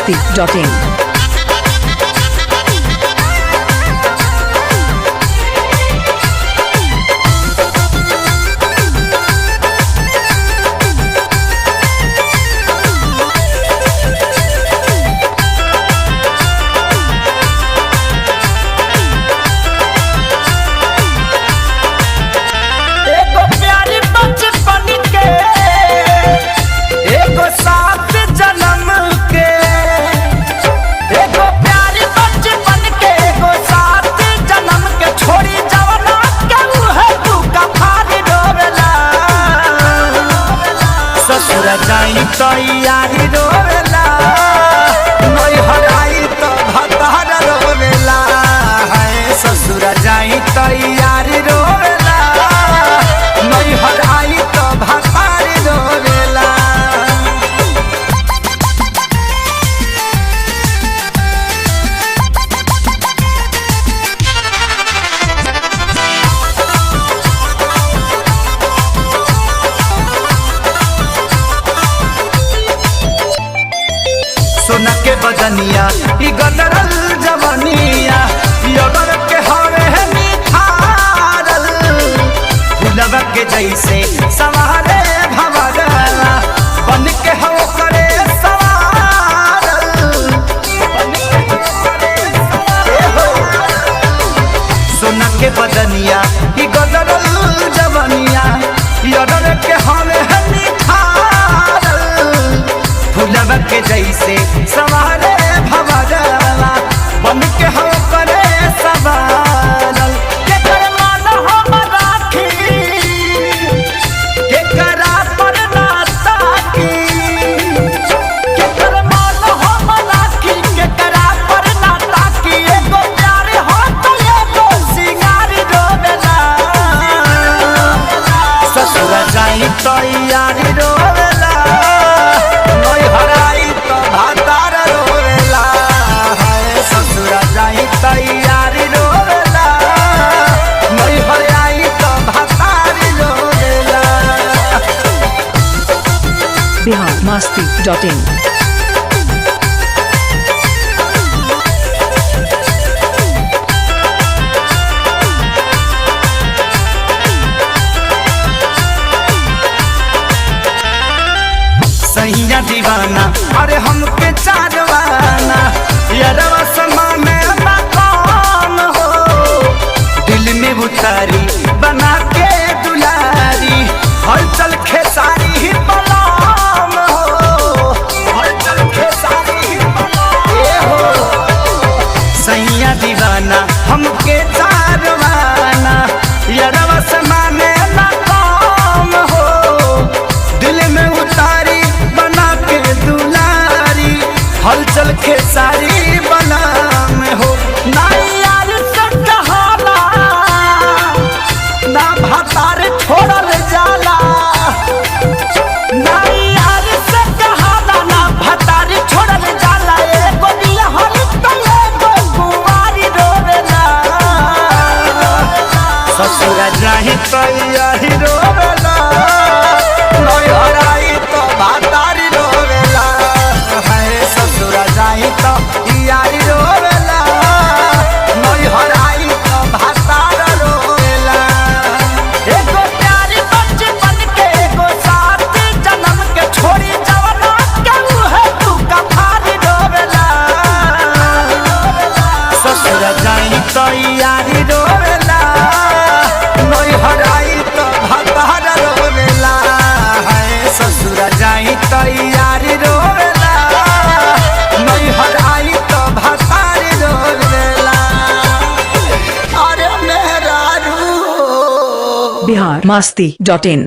biharmasti.in। तैयारी रोवेला नई हराई तो भतार रोवेला है ससुर जाई तैयारी रोवेला नई हराई तो भतार रोवेला। सोना के बदनिया ई गदरल जवनिया योगर के हवे निखारल फुलवा के जैसे सवारे भवरला बन के हो करे सवारल सोना के बदनिया ई गदरल जवनिया योगर के हवे निखारल फुलवा के जैसे सवारे भवरला बन के हो करे सवारल के कर मान हम राखी के करा पर ना ताकी के कर मान हम राखी के करा पर ना ताकी एगो प्यार हो तो एगो सिंगार रोवेला ससुर जाई तैयारी रोवेला नई हराई तो भतार रोवेला है ससुर जाई तैयारी रोवेला नई हराई तो भतार रोवेला। biharmasti.in। सैया दीवाना अरे हमके चारवाना यारवा समा में मकान हो दिल में उतारी बना के दुलारी हलचल खेसारी ही बलाम हो हलचल खेसारी ही बलाम हो सैया दीवाना हमके चारवाना यारवा समा में मकान हो दिल में उतारी हलचल खेसारी बना में हो ना यार से कहाला ना भतार छोड़ल जाला ना यार से कहाला ना भतार छोड़ल जाला एगो दिया हल तो एगो कुंवारी रोवेला ससुर जाही तैयारी रोवेला नई हराई तो भतार रोवेला ससुर जाई तो यारी रोवेला नई हराई तो भतार रोवेला एगो प्यारी बचपन के एगो साथी जन्म के छोड़ी जवाना के मुहे तू कफारी रोवेला ससुर जाई तो यारी रोवेला नई हराई तो भतार रोवेला है ससुर जाई तो यारी रोवेला नई हराई तो भतार रोवेला अरे मेरा रू biharmasti.in।